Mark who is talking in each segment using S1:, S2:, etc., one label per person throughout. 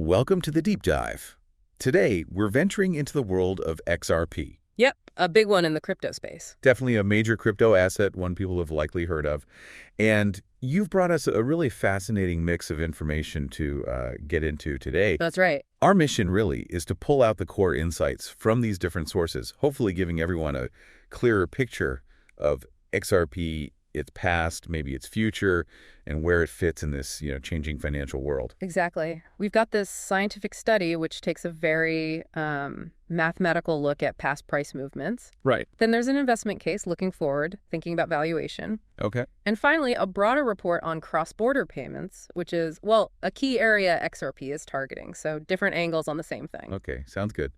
S1: Welcome to the deep dive. Today, we're venturing into the world of XRP.
S2: Yep, a big one in the crypto space.
S1: Definitely a major crypto asset, one people have likely heard of. And you've brought us a really fascinating mix of information to get into today.
S2: That's right.
S1: Our mission really is to pull out the core insights from these different sources, hopefully giving everyone a clearer picture of XRP, its past, maybe its future, and where it fits in this, changing financial world.
S2: Exactly. We've got this scientific study which takes a very mathematical look at past price movements.
S1: Right.
S2: Then there's an investment case looking forward, thinking about valuation.
S1: Okay.
S2: And finally, a broader report on cross-border payments, which is, well, a key area XRP is targeting. So different angles on the same thing.
S1: Okay, sounds good.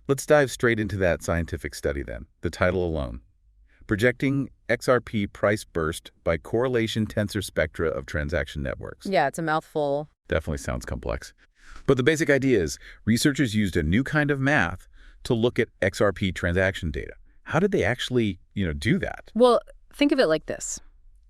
S1: Let's dive straight into that scientific study then. The title alone. Projecting XRP price burst by correlation tensor spectra of transaction networks.
S2: Yeah, it's a mouthful.
S1: Definitely sounds complex. But the basic idea is researchers used a new kind of math to look at XRP transaction data. How did they actually, do that?
S2: Well, think of it like this.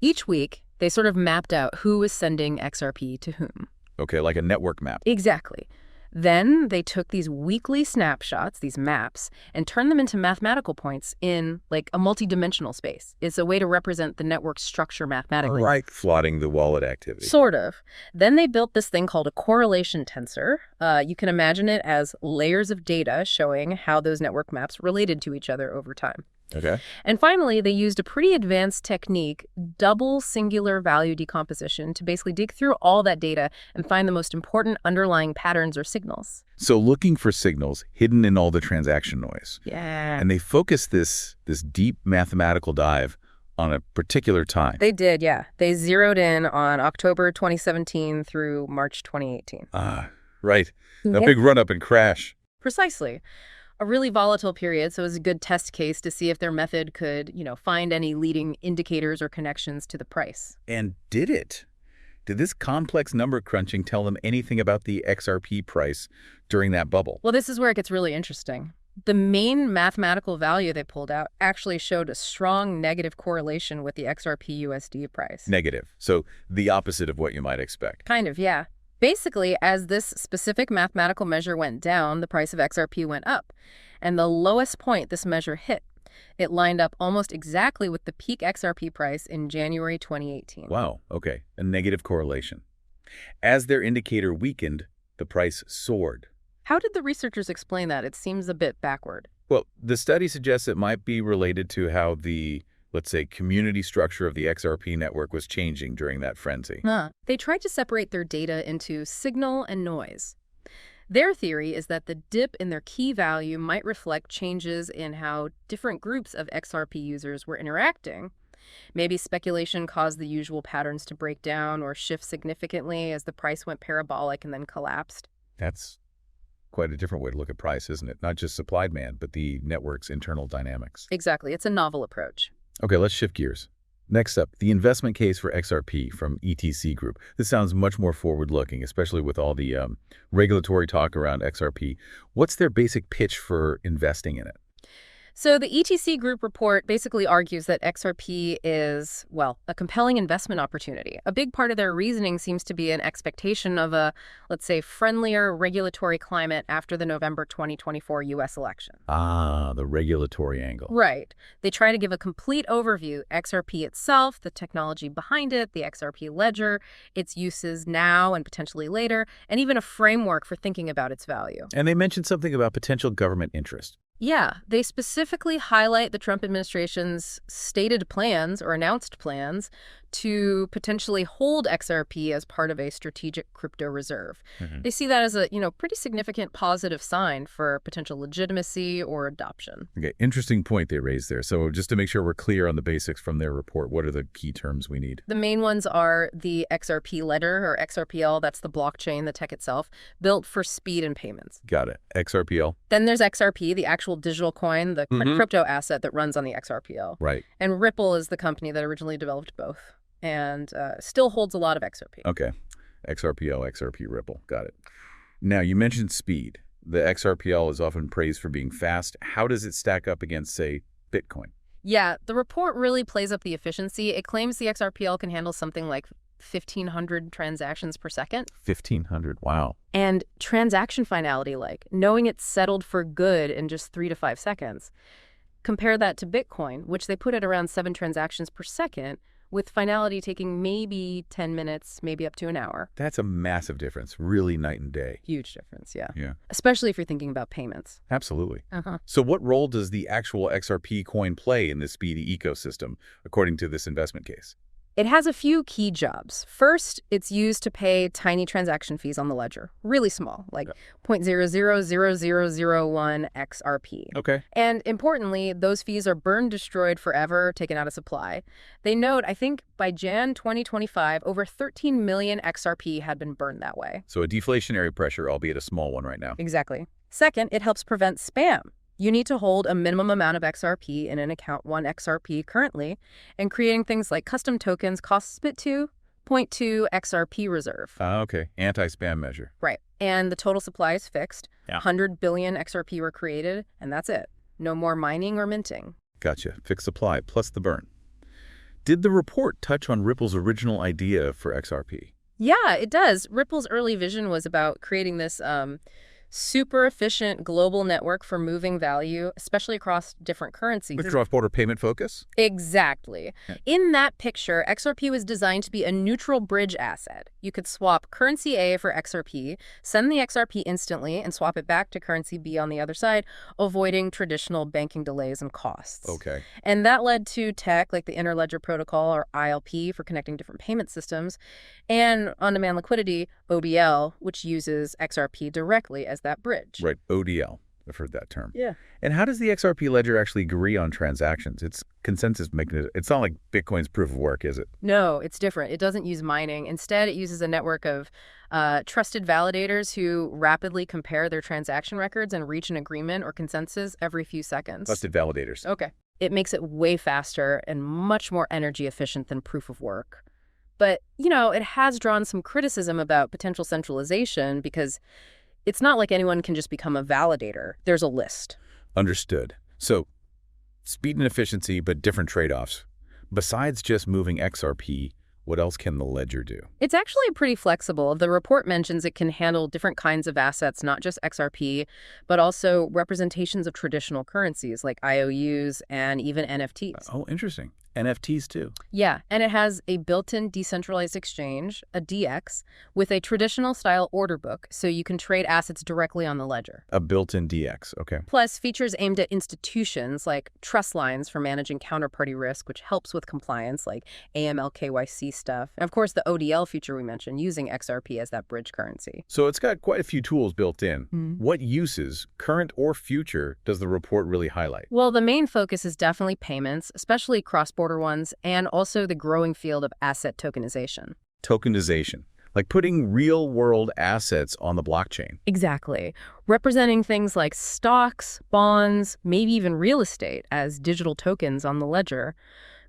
S2: Each week, they sort of mapped out who was sending XRP to whom.
S1: Okay, like a network map.
S2: Exactly. Then they took these weekly snapshots, these maps, and turned them into mathematical points in, like, a multidimensional space. It's a way to represent the network structure mathematically.
S1: Right. Plotting the wallet activity.
S2: Sort of. Then they built this thing called a correlation tensor. You can imagine it as layers of data showing how those network maps related to each other over time.
S1: Okay.
S2: And finally, they used a pretty advanced technique, double singular value decomposition, to basically dig through all that data and find the most important underlying patterns or signals.
S1: So looking for signals hidden in all the transaction noise.
S2: Yeah.
S1: And they focused this deep mathematical dive on a particular time.
S2: They did, yeah. They zeroed in on October 2017 through March 2018.
S1: Ah, right. A
S2: Yep.
S1: big run-up and crash.
S2: Precisely. A really volatile period, so it was a good test case to see if their method could, find any leading indicators or connections to the price.
S1: And did it? Did this complex number crunching tell them anything about the XRP price during that bubble?
S2: Well, this is where it gets really interesting. The main mathematical value they pulled out actually showed a strong negative correlation with the XRP USD price.
S1: Negative. So the opposite of what you might expect.
S2: Kind of, yeah. Basically, as this specific mathematical measure went down, the price of XRP went up. And the lowest point this measure hit, it lined up almost exactly with the peak XRP price in January 2018.
S1: Wow, okay, a negative correlation. As their indicator weakened, the price soared.
S2: How did the researchers explain that? It seems a bit backward.
S1: Well, the study suggests it might be related to how the, let's say, community structure of the XRP network was changing during that frenzy.
S2: They tried to separate their data into signal and noise. Their theory is that the dip in their key value might reflect changes in how different groups of XRP users were interacting. Maybe speculation caused the usual patterns to break down or shift significantly as the price went parabolic and then collapsed.
S1: That's quite a different way to look at price, isn't it? Not just supply-demand, but the network's internal dynamics.
S2: Exactly. It's a novel approach.
S1: Okay, let's shift gears. Next up, the investment case for XRP from ETC Group. This sounds much more forward-looking, especially with all the regulatory talk around XRP. What's their basic pitch for investing in it?
S2: So the ETC Group report basically argues that XRP is, well, a compelling investment opportunity. A big part of their reasoning seems to be an expectation of a, let's say, friendlier regulatory climate after the November 2024 U.S. election.
S1: Ah, the regulatory angle.
S2: Right. They try to give a complete overview, XRP itself, the technology behind it, the XRP ledger, its uses now and potentially later, and even a framework for thinking about its value.
S1: And they mentioned something about potential government interest.
S2: Yeah, they specifically highlight the Trump administration's stated plans or announced plans to potentially hold XRP as part of a strategic crypto reserve. They see that as a, pretty significant positive sign for potential legitimacy or adoption.
S1: Okay, interesting point they raised there. So just to make sure we're clear on the basics from their report, what are the key terms we need?
S2: The main ones are the XRP ledger, or XRPL, that's the blockchain, the tech itself, built for speed and payments.
S1: Got it. XRPL.
S2: Then there's XRP, the actual digital coin, the crypto asset that runs on the XRPL.
S1: Right.
S2: And Ripple is the company that originally developed both and still holds a lot of XRP.
S1: Okay. XRPL, XRP Ripple. Got it. Now, you mentioned speed. The XRPL is often praised for being fast. How does it stack up against, say, Bitcoin?
S2: Yeah, the report really plays up the efficiency. It claims the XRPL can handle something like 1,500 transactions per second.
S1: 1,500, wow.
S2: And transaction finality, like knowing it's settled for good in just 3 to 5 seconds. Compare that to Bitcoin, which they put at around 7 transactions per second, with finality taking maybe 10 minutes, maybe up to an hour.
S1: That's a massive difference, really night and day.
S2: Huge difference, yeah.
S1: Yeah,
S2: Especially if you're thinking about payments.
S1: absolutely.
S2: Uh-huh.
S1: So what role does the actual XRP coin play in this speedy ecosystem, according to this investment case?
S2: It has a few key jobs. First, it's used to pay tiny transaction fees on the ledger, really small, like 0.000001 XRP.
S1: Okay.
S2: And importantly, those fees are burned, destroyed forever, taken out of supply. They note, I think by Jan 2025, over 13 million XRP had been burned that way.
S1: So a deflationary pressure, albeit a small one right now.
S2: Exactly. Second, it helps prevent spam. You need to hold a minimum amount of XRP in an account 1 XRP currently, and creating things like custom tokens costs BIT2, 0.2 XRP reserve.
S1: Okay. Anti-spam measure.
S2: Right. And the total supply is fixed.
S1: Yeah.
S2: 100 billion XRP were created, and that's it. No more mining or minting.
S1: Gotcha. Fixed supply plus the burn. Did the report touch on Ripple's original idea for XRP?
S2: Yeah, it does. Ripple's early vision was about creating this super efficient global network for moving value, especially across different currencies.
S1: With cross-border payment focus?
S2: Exactly.
S1: Yeah.
S2: In that picture, XRP was designed to be a neutral bridge asset. You could swap currency A for XRP, send the XRP instantly, and swap it back to currency B on the other side, avoiding traditional banking delays and costs.
S1: Okay.
S2: And that led to tech like the Interledger Protocol, or ILP, for connecting different payment systems, and on-demand liquidity, ODL, which uses XRP directly as that bridge.
S1: Right. ODL. I've heard that term.
S2: Yeah.
S1: And how does the XRP ledger actually agree on transactions? It's consensus mechanism. It's not like Bitcoin's proof of work, is it?
S2: No, it's different. It doesn't use mining. Instead, it uses a network of trusted validators who rapidly compare their transaction records and reach an agreement or consensus every few seconds.
S1: Trusted validators.
S2: Okay. It makes it way faster and much more energy efficient than proof of work. But, it has drawn some criticism about potential centralization because it's not like anyone can just become a validator. There's a list.
S1: Understood. So, speed and efficiency, but different trade-offs. Besides just moving XRP, what else can the ledger do?
S2: It's actually pretty flexible. The report mentions it can handle different kinds of assets, not just XRP, but also representations of traditional currencies like IOUs and even NFTs.
S1: Oh, interesting. NFTs too.
S2: Yeah, and it has a built-in decentralized exchange, a DX, with a traditional style order book, so you can trade assets directly on the ledger.
S1: A built-in DX, okay.
S2: Plus, features aimed at institutions like trust lines for managing counterparty risk, which helps with compliance, like AML KYC stuff. And of course, the ODL feature we mentioned, using XRP as that bridge currency.
S1: So it's got quite a few tools built in.
S2: Mm-hmm.
S1: What uses, current or future, does the report really highlight?
S2: Well, the main focus is definitely payments, especially cross-border ones, and also the growing field of asset tokenization.
S1: Tokenization, like putting real-world assets on the blockchain.
S2: Exactly. Representing things like stocks, bonds, maybe even real estate as digital tokens on the ledger.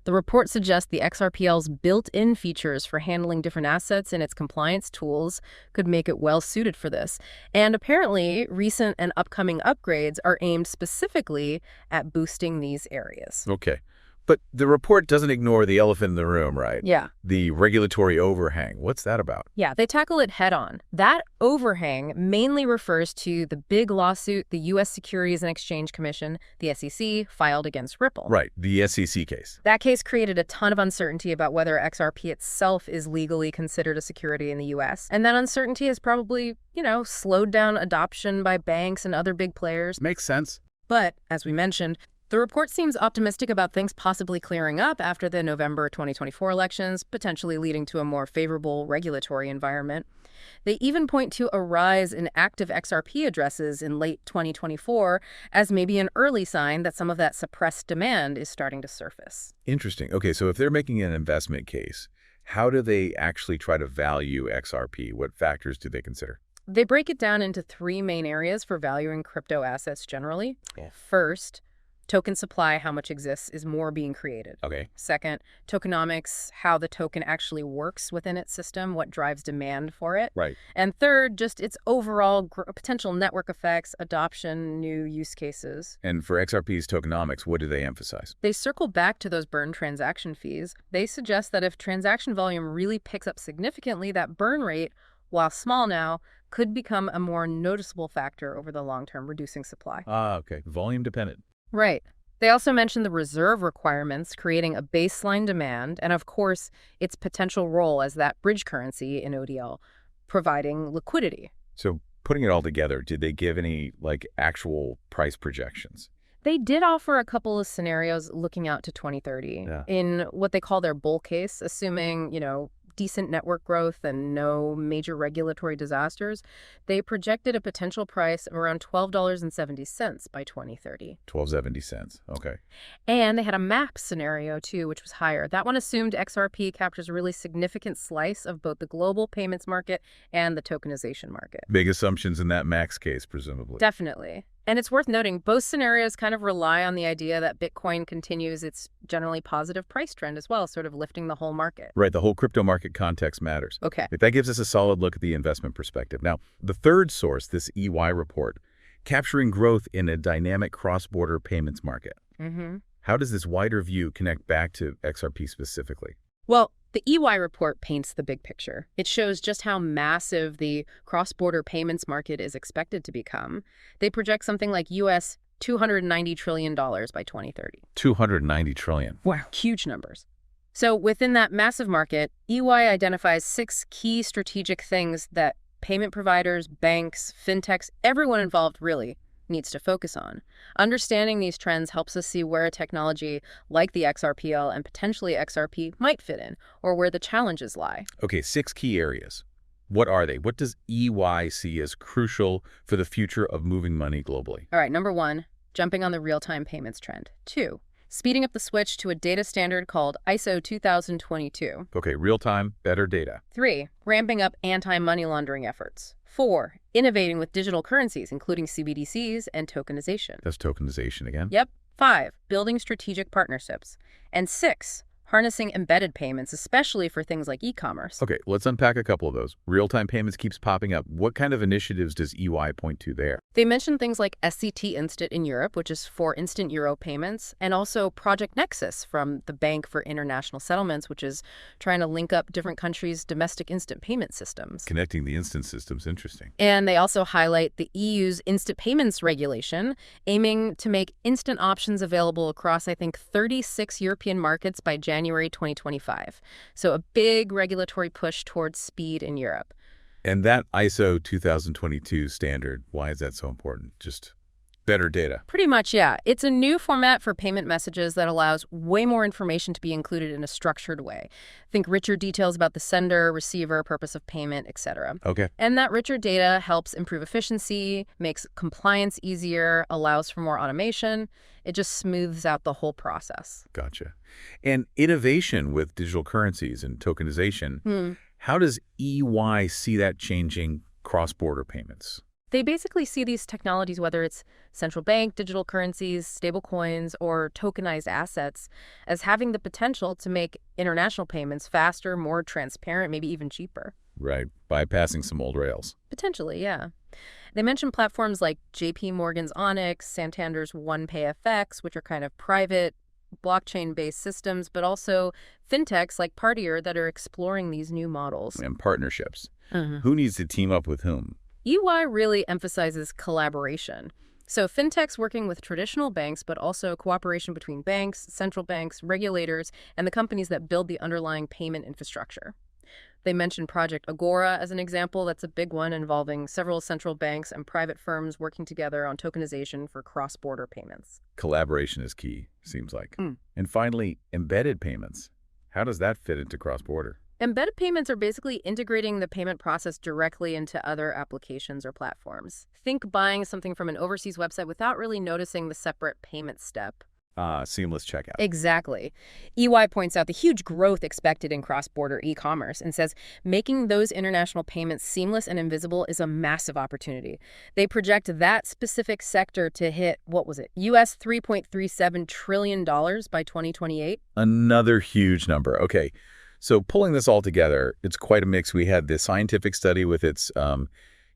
S2: The report suggests the XRPL's built-in features for handling different assets in its compliance tools could make it well-suited for this. And apparently, recent and upcoming upgrades are aimed specifically at boosting these areas.
S1: Okay. But the report doesn't ignore the elephant in the room, right?
S2: Yeah.
S1: The regulatory overhang. What's that about?
S2: Yeah, they tackle it head-on. That overhang mainly refers to the big lawsuit the U.S. Securities and Exchange Commission, the SEC, filed against Ripple.
S1: Right, the SEC case.
S2: That case created a ton of uncertainty about whether XRP itself is legally considered a security in the U.S. And that uncertainty has probably, slowed down adoption by banks and other big players.
S1: Makes sense.
S2: But, as we mentioned, the report seems optimistic about things possibly clearing up after the November 2024 elections, potentially leading to a more favorable regulatory environment. They even point to a rise in active XRP addresses in late 2024 as maybe an early sign that some of that suppressed demand is starting to surface.
S1: Interesting. Okay, so if they're making an investment case, how do they actually try to value XRP? What factors do they consider?
S2: They break it down into 3 main areas for valuing crypto assets generally.
S1: Yeah.
S2: First, Token supply, how much exists, is more being created.
S1: Okay.
S2: Second, tokenomics, how the token actually works within its system, what drives demand for it.
S1: Right.
S2: And third, just its overall potential network effects, adoption, new use cases.
S1: And for XRP's tokenomics, what do they emphasize?
S2: They circle back to those burn transaction fees. They suggest that if transaction volume really picks up significantly, that burn rate, while small now, could become a more noticeable factor over the long term, reducing supply.
S1: Ah, okay. Volume dependent.
S2: Right. They also mentioned the reserve requirements, creating a baseline demand, and of course, its potential role as that bridge currency in ODL, providing liquidity.
S1: So putting it all together, did they give any, actual price projections?
S2: They did offer a couple of scenarios looking out to 2030
S1: Yeah.
S2: in what they call their bull case, assuming, decent network growth and no major regulatory disasters. They projected a potential price of around $12.70 by 2030.
S1: 12.70 cents. Okay.
S2: And they had a map scenario, too, which was higher. That one assumed XRP captures a really significant slice of both the global payments market and the tokenization market.
S1: Big assumptions in that max case, presumably.
S2: Definitely. And it's worth noting, both scenarios kind of rely on the idea that Bitcoin continues its generally positive price trend as well, sort of lifting the whole market.
S1: Right, the whole crypto market context matters.
S2: Okay.
S1: That gives us a solid look at the investment perspective. Now, the third source, this EY report, capturing growth in a dynamic cross-border payments market.
S2: Mm-hmm.
S1: How does this wider view connect back to XRP specifically?
S2: Well, the EY report paints the big picture. It shows just how massive the cross-border payments market is expected to become. They project something like US $290 trillion by 2030.
S1: 290 trillion.
S2: Wow. Huge numbers. So within that massive market, EY identifies 6 key strategic things that payment providers, banks, fintechs, everyone involved really needs to focus on. Understanding these trends helps us see where a technology like the XRPL and potentially XRP might fit in, or where the challenges lie.
S1: Okay, 6 key areas. What are they? What does EY see as crucial for the future of moving money globally?
S2: All right, number 1, jumping on the real-time payments trend. 2, speeding up the switch to a data standard called ISO 2022.
S1: Okay, real-time, better data.
S2: 3, ramping up anti-money laundering efforts. 4, innovating with digital currencies, including CBDCs and tokenization.
S1: That's tokenization again.
S2: Yep. 5, building strategic partnerships. And 6, harnessing embedded payments, especially for things like e-commerce.
S1: Okay, let's unpack a couple of those. Real-time payments keeps popping up. What kind of initiatives does EY point to there?
S2: They mention things like SCT Instant in Europe, which is for instant euro payments, and also Project Nexus from the Bank for International Settlements, which is trying to link up different countries' domestic instant payment systems.
S1: Connecting the instant systems, interesting.
S2: And they also highlight the EU's instant payments regulation, aiming to make instant options available across, I think, 36 European markets by January 2025. So a big regulatory push towards speed in Europe.
S1: And that ISO 2022 standard, why is that so important? Just better data.
S2: Pretty much, yeah. It's a new format for payment messages that allows way more information to be included in a structured way. Think richer details about the sender, receiver, purpose of payment, etc.
S1: Okay.
S2: And that richer data helps improve efficiency, makes compliance easier, allows for more automation. It just smooths out the whole process.
S1: Gotcha. And innovation with digital currencies and tokenization, how does EY see that changing cross-border payments?
S2: They basically see these technologies, whether it's central bank, digital currencies, stablecoins, or tokenized assets, as having the potential to make international payments faster, more transparent, maybe even cheaper.
S1: Right, bypassing some old rails.
S2: Potentially, yeah. They mention platforms like JP Morgan's Onyx, Santander's OnePayFX, which are kind of private, blockchain-based systems, but also fintechs like part.How that are exploring these new models.
S1: And partnerships. Who needs to team up with whom?
S2: EY really emphasizes collaboration. So fintechs working with traditional banks, but also cooperation between banks, central banks, regulators, and the companies that build the underlying payment infrastructure. They mentioned Project Agora as an example. That's a big one involving several central banks and private firms working together on tokenization for cross-border payments.
S1: Collaboration is key, seems like. And finally, embedded payments. How does that fit into cross-border?
S2: Embedded payments are basically integrating the payment process directly into other applications or platforms. Think buying something from an overseas website without really noticing the separate payment step.
S1: Seamless checkout.
S2: Exactly. EY points out the huge growth expected in cross-border e-commerce and says making those international payments seamless and invisible is a massive opportunity. They project that specific sector to hit, what was it, US $3.37 trillion by 2028?
S1: Another huge number. Okay, so pulling this all together, it's quite a mix. We had the scientific study with its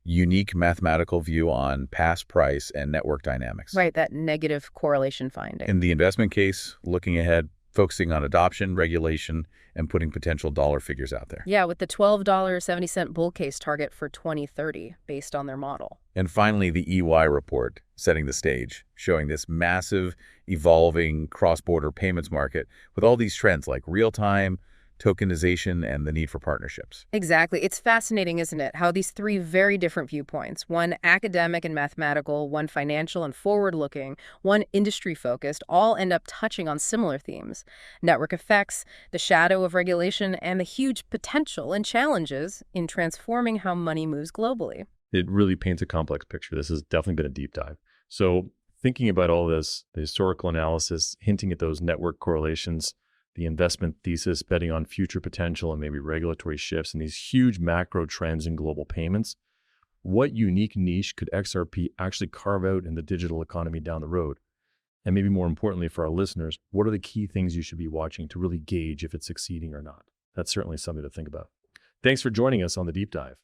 S1: unique mathematical view on past price and network dynamics.
S2: Right, that negative correlation finding.
S1: In the investment case, looking ahead, focusing on adoption, regulation, and putting potential dollar figures out there.
S2: Yeah, with the $12.70 bull case target for 2030 based on their model.
S1: And finally, the EY report setting the stage, showing this massive, evolving cross-border payments market with all these trends like real-time, tokenization, and the need for partnerships.
S2: Exactly. It's fascinating, isn't it? How these three very different viewpoints, one academic and mathematical, one financial and forward-looking, one industry-focused, all end up touching on similar themes. Network effects, the shadow of regulation, and the huge potential and challenges in transforming how money moves globally.
S3: It really paints a complex picture. This has definitely been a deep dive. So thinking about all this, the historical analysis, hinting at those network correlations, the investment thesis, betting on future potential and maybe regulatory shifts and these huge macro trends in global payments, what unique niche could XRP actually carve out in the digital economy down the road? And maybe more importantly for our listeners, what are the key things you should be watching to really gauge if it's succeeding or not? That's certainly something to think about. Thanks for joining us on the deep dive.